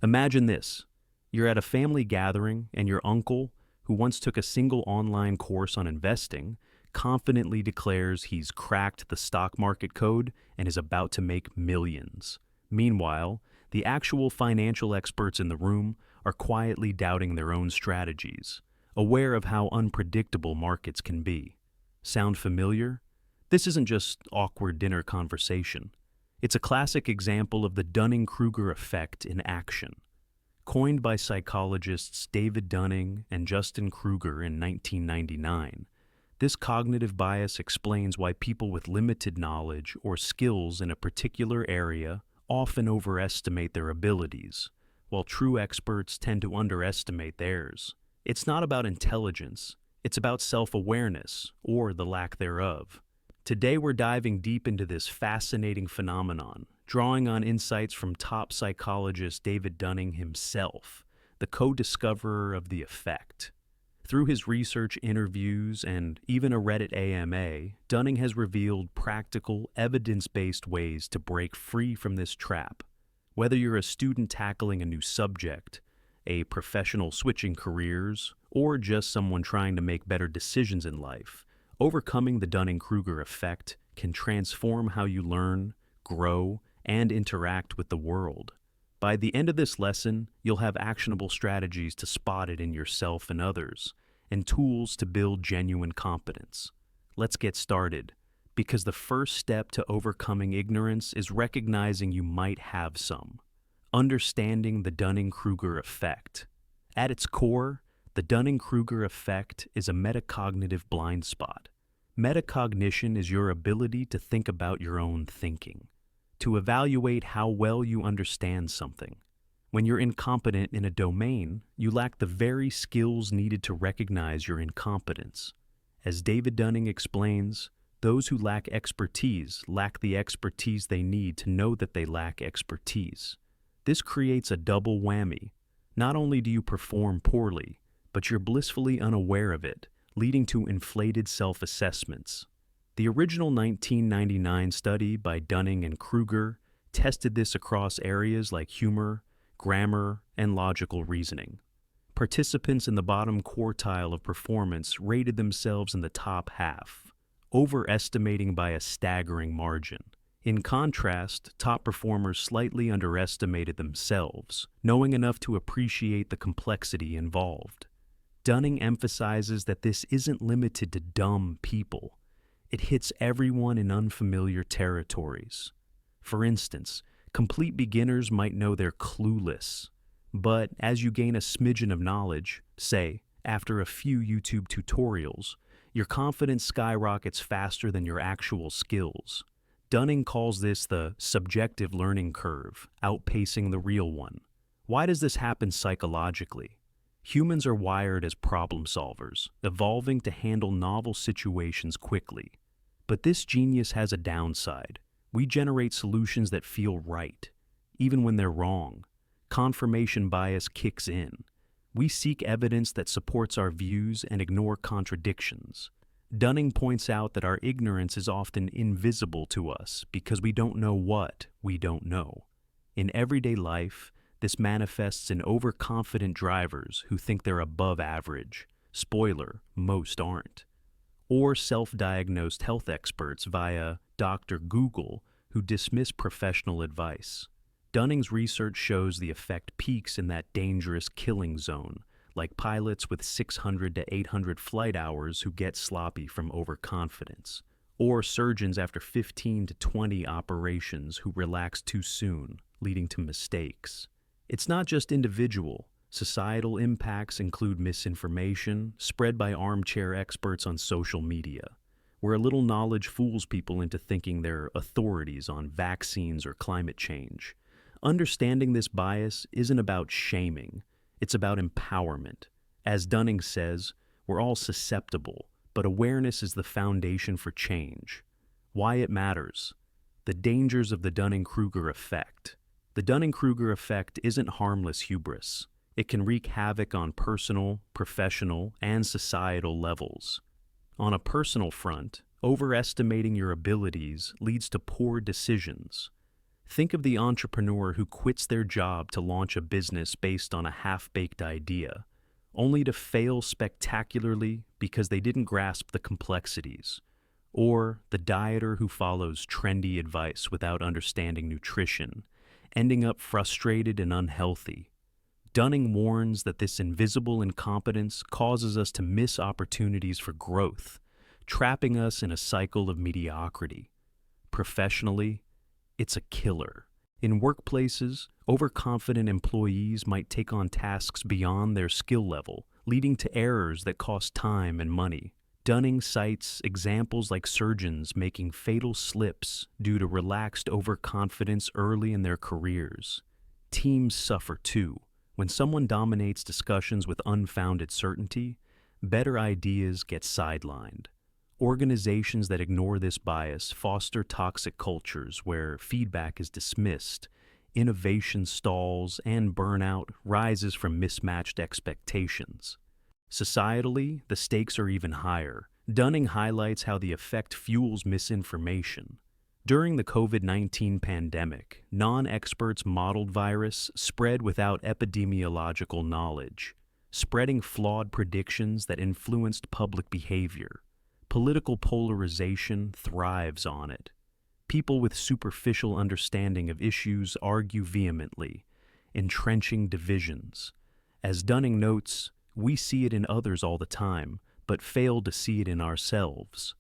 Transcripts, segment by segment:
Imagine this. You're at a family gathering and your uncle, who once took a single online course on investing, confidently declares he's cracked the stock market code and is about to make millions. Meanwhile, the actual financial experts in the room are quietly doubting their own strategies, aware of how unpredictable markets can be. Sound familiar? This isn't just awkward dinner conversation. It's a classic example of the Dunning-Kruger effect in action. Coined by psychologists David Dunning and Justin Kruger in 1999, this cognitive bias explains why people with limited knowledge or skills in a particular area often overestimate their abilities, while true experts tend to underestimate theirs. It's not about intelligence, it's about self-awareness, or the lack thereof. Today we're diving deep into this fascinating phenomenon, drawing on insights from top psychologist David Dunning himself, the co-discoverer of the effect. Through his research, interviews, and even a Reddit AMA, Dunning has revealed practical, evidence-based ways to break free from this trap. Whether you're a student tackling a new subject, a professional switching careers, or just someone trying to make better decisions in life, overcoming the Dunning-Kruger effect can transform how you learn, grow, and interact with the world. By the end of this lesson, you'll have actionable strategies to spot it in yourself and others, and tools to build genuine competence. Let's get started, because the first step to overcoming ignorance is recognizing you might have some. Understanding the Dunning-Kruger effect. At its core, the Dunning-Kruger effect is a metacognitive blind spot. Metacognition is your ability to think about your own thinking, to evaluate how well you understand something. When you're incompetent in a domain, you lack the very skills needed to recognize your incompetence. As David Dunning explains, those who lack expertise lack the expertise they need to know that they lack expertise. This creates a double whammy. Not only do you perform poorly, but you're blissfully unaware of it, leading to inflated self-assessments. The original 1999 study by Dunning and Kruger tested this across areas like humor, grammar, and logical reasoning. Participants in the bottom quartile of performance rated themselves in the top half, overestimating by a staggering margin. In contrast, top performers slightly underestimated themselves, knowing enough to appreciate the complexity involved. Dunning emphasizes that this isn't limited to dumb people. It hits everyone in unfamiliar territories. For instance, complete beginners might know they're clueless, but as you gain a smidgen of knowledge, say, after a few YouTube tutorials, your confidence skyrockets faster than your actual skills. Dunning calls this the subjective learning curve, outpacing the real one. Why does this happen psychologically? Humans are wired as problem solvers, evolving to handle novel situations quickly. But this genius has a downside. We generate solutions that feel right, even when they're wrong. Confirmation bias kicks in. We seek evidence that supports our views and ignore contradictions. Dunning points out that our ignorance is often invisible to us because we don't know what we don't know. In everyday life, this manifests in overconfident drivers who think they're above average. Spoiler, most aren't. Or self-diagnosed health experts via Dr. Google who dismiss professional advice. Dunning's research shows the effect peaks in that dangerous killing zone, like pilots with 600 to 800 flight hours who get sloppy from overconfidence, or surgeons after 15 to 20 operations who relax too soon, leading to mistakes. It's not just individual. Societal impacts include misinformation spread by armchair experts on social media, where a little knowledge fools people into thinking they're authorities on vaccines or climate change. Understanding this bias isn't about shaming, it's about empowerment. As Dunning says, we're all susceptible, but awareness is the foundation for change. Why it matters. The dangers of the Dunning-Kruger effect. The Dunning-Kruger effect isn't harmless hubris. It can wreak havoc on personal, professional, and societal levels. On a personal front, overestimating your abilities leads to poor decisions. Think of the entrepreneur who quits their job to launch a business based on a half-baked idea, only to fail spectacularly because they didn't grasp the complexities. Or the dieter who follows trendy advice without understanding nutrition, ending up frustrated and unhealthy. Dunning warns that this invisible incompetence causes us to miss opportunities for growth, trapping us in a cycle of mediocrity. Professionally, it's a killer. In workplaces, overconfident employees might take on tasks beyond their skill level, leading to errors that cost time and money. Dunning cites examples like surgeons making fatal slips due to relaxed overconfidence early in their careers. Teams suffer too. When someone dominates discussions with unfounded certainty, better ideas get sidelined. Organizations that ignore this bias foster toxic cultures where feedback is dismissed, innovation stalls, and burnout rises from mismatched expectations. Societally, the stakes are even higher. Dunning highlights how the effect fuels misinformation. During the COVID-19 pandemic, non-experts modeled virus spread without epidemiological knowledge, spreading flawed predictions that influenced public behavior. Political polarization thrives on it. People with superficial understanding of issues argue vehemently, entrenching divisions. As Dunning notes, we see it in others all the time, but fail to see it in ourselves.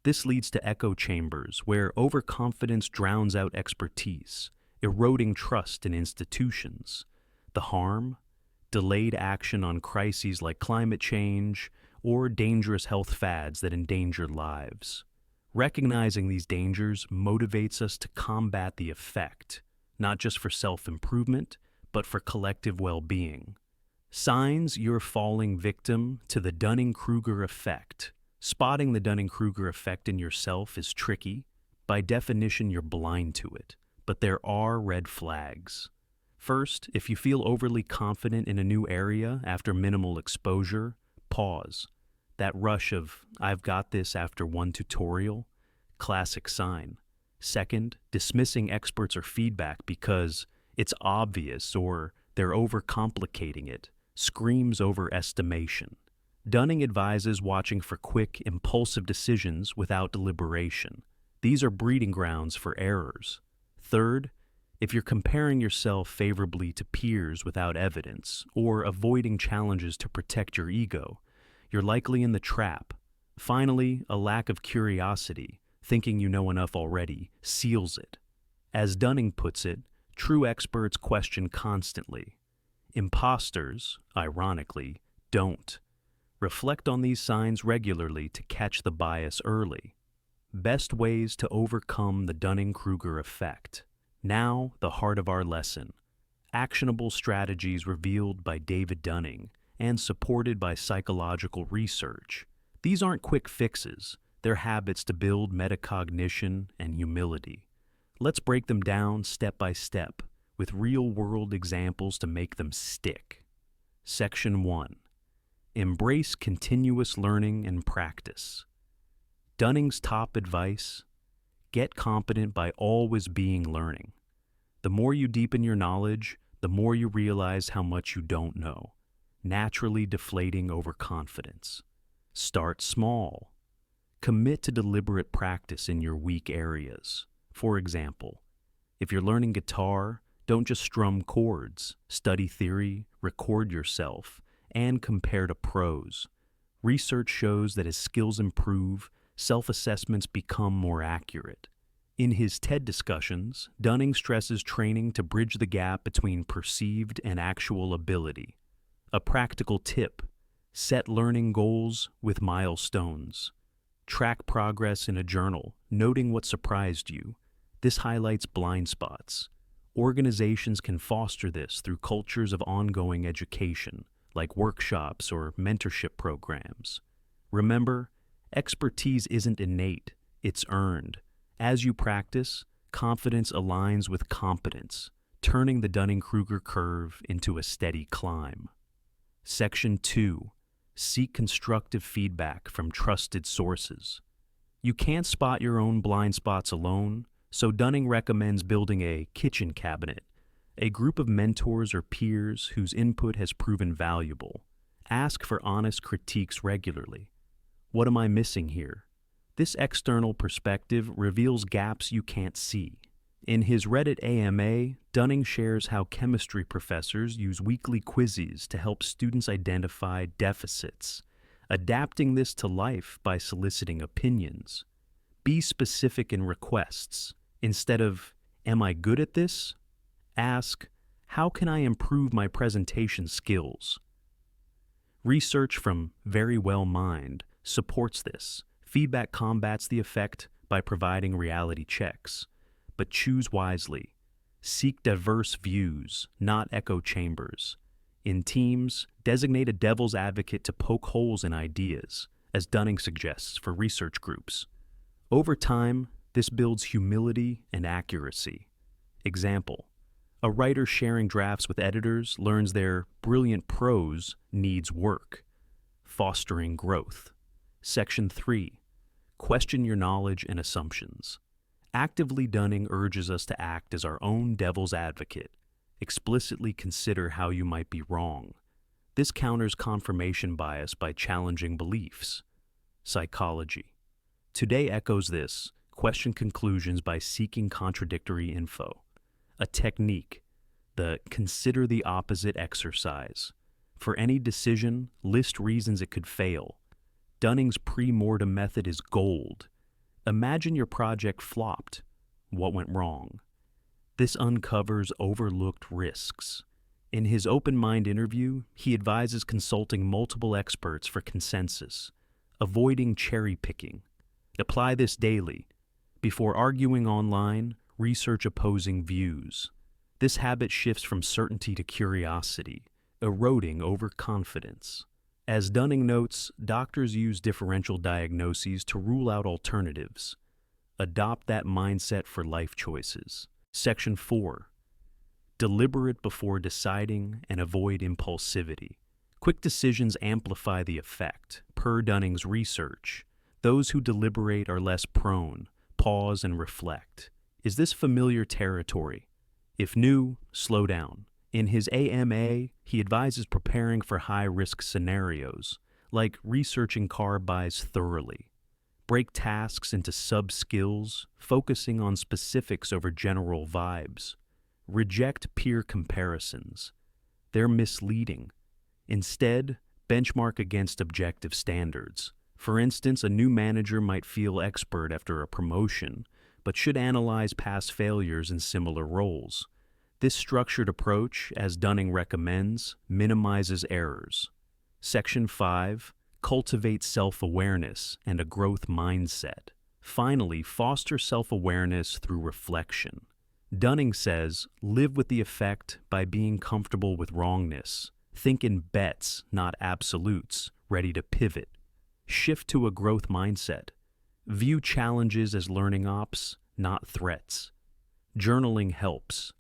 This leads to echo chambers where overconfidence drowns out expertise, eroding trust in institutions. The harm? Delayed action on crises like climate change or dangerous health fads that endanger lives. Recognizing these dangers motivates us to combat the effect, not just for self-improvement, but for collective well-being. Signs you're falling victim to the Dunning-Kruger effect. Spotting the Dunning-Kruger effect in yourself is tricky. By definition, you're blind to it. But there are red flags. First, if you feel overly confident in a new area after minimal exposure, pause. That rush of, "I've got this" after one tutorial, classic sign. Second, dismissing experts or feedback because it's obvious or they're overcomplicating it, screams overestimation. Dunning advises watching for quick, impulsive decisions without deliberation. These are breeding grounds for errors. Third, if you're comparing yourself favorably to peers without evidence or avoiding challenges to protect your ego, you're likely in the trap. Finally, a lack of curiosity, thinking you know enough already, seals it. As Dunning puts it, true experts question constantly. Imposters, ironically, don't. Reflect on these signs regularly to catch the bias early. Best ways to overcome the Dunning-Kruger effect. Now, the heart of our lesson. Actionable strategies revealed by David Dunning and supported by psychological research. These aren't quick fixes. They're habits to build metacognition and humility. Let's break them down step by step, with real-world examples to make them stick. Section 1. Embrace continuous learning and practice. Dunning's top advice: get competent by always being learning. The more you deepen your knowledge, the more you realize how much you don't know, naturally deflating overconfidence. Start small. Commit to deliberate practice in your weak areas. For example, if you're learning guitar, don't just strum chords. Study theory, record yourself, and compare to pros. Research shows that as skills improve, self-assessments become more accurate. In his TED discussions, Dunning stresses training to bridge the gap between perceived and actual ability. A practical tip: set learning goals with milestones. Track progress in a journal, noting what surprised you. This highlights blind spots. Organizations can foster this through cultures of ongoing education, like workshops or mentorship programs. Remember, expertise isn't innate, it's earned. As you practice, confidence aligns with competence, turning the Dunning-Kruger curve into a steady climb. Section 2. Seek constructive feedback from trusted sources. You can't spot your own blind spots alone, So Dunning recommends building a kitchen cabinet, a group of mentors or peers whose input has proven valuable. Ask for honest critiques regularly. What am I missing here? This external perspective reveals gaps you can't see. In his Reddit AMA, Dunning shares how chemistry professors use weekly quizzes to help students identify deficits, adapting this to life by soliciting opinions. Be specific in requests. Instead of, "Am I good at this?" ask, "How can I improve my presentation skills?" Research from Very Well Mind supports this. Feedback combats the effect by providing reality checks. But choose wisely. Seek diverse views, not echo chambers. In teams, designate a devil's advocate to poke holes in ideas, as Dunning suggests for research groups. Over time, this builds humility and accuracy. Example: a writer sharing drafts with editors learns their brilliant prose needs work, fostering growth. Section 3. Question your knowledge and assumptions. Actively, Dunning urges us to act as our own devil's advocate. Explicitly consider how you might be wrong. This counters confirmation bias by challenging beliefs. Psychology. Today echoes this. Question conclusions by seeking contradictory info. A technique, the consider the opposite exercise. For any decision, list reasons it could fail. Dunning's pre-mortem method is gold. Imagine your project flopped. What went wrong? This uncovers overlooked risks. In his open mind interview, he advises consulting multiple experts for consensus, avoiding cherry picking. Apply this daily. Before arguing online, research opposing views. This habit shifts from certainty to curiosity, eroding overconfidence. As Dunning notes, doctors use differential diagnoses to rule out alternatives. Adopt that mindset for life choices. Section 4. Deliberate before deciding and avoid impulsivity. Quick decisions amplify the effect. Per Dunning's research, those who deliberate are less prone. Pause and reflect. Is this familiar territory? If new, slow down. In his AMA, he advises preparing for high-risk scenarios, like researching car buys thoroughly. Break tasks into sub-skills, focusing on specifics over general vibes. Reject peer comparisons. They're misleading. Instead, benchmark against objective standards. For instance, a new manager might feel expert after a promotion, but should analyze past failures in similar roles. This structured approach, as Dunning recommends, minimizes errors. Section 5. Cultivate self-awareness and a growth mindset. Finally, foster self-awareness through reflection. Dunning says, live with the effect by being comfortable with wrongness. Think in bets, not absolutes, ready to pivot. Shift to a growth mindset. View challenges as learning ops, not threats. Journaling helps.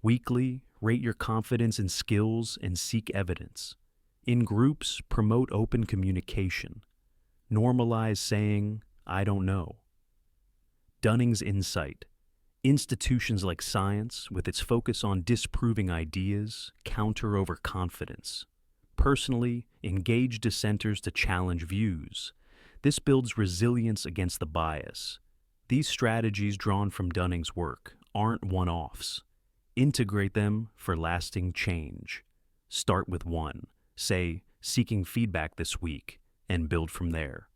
Weekly, rate your confidence in skills and seek evidence. In groups, promote open communication. Normalize saying, "I don't know." Dunning's insight. Institutions like science, with its focus on disproving ideas, counter overconfidence. Personally, engage dissenters to challenge views. This builds resilience against the bias. These strategies drawn from Dunning's work aren't one-offs. Integrate them for lasting change. Start with one, say, seeking feedback this week, and build from there.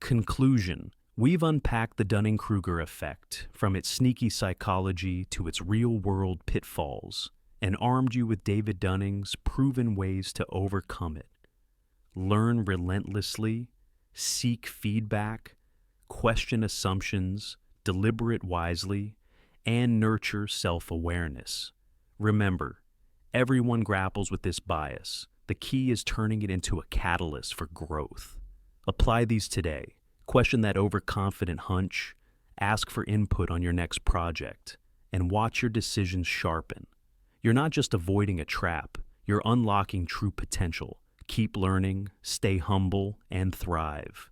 Conclusion. We've unpacked the Dunning-Kruger effect, from its sneaky psychology to its real-world pitfalls, and armed you with David Dunning's proven ways to overcome it. Learn relentlessly, seek feedback, question assumptions, deliberate wisely, and nurture self-awareness. Remember, everyone grapples with this bias. The key is turning it into a catalyst for growth. Apply these today. Question that overconfident hunch, ask for input on your next project, and watch your decisions sharpen. You're not just avoiding a trap, you're unlocking true potential. Keep learning, stay humble, and thrive.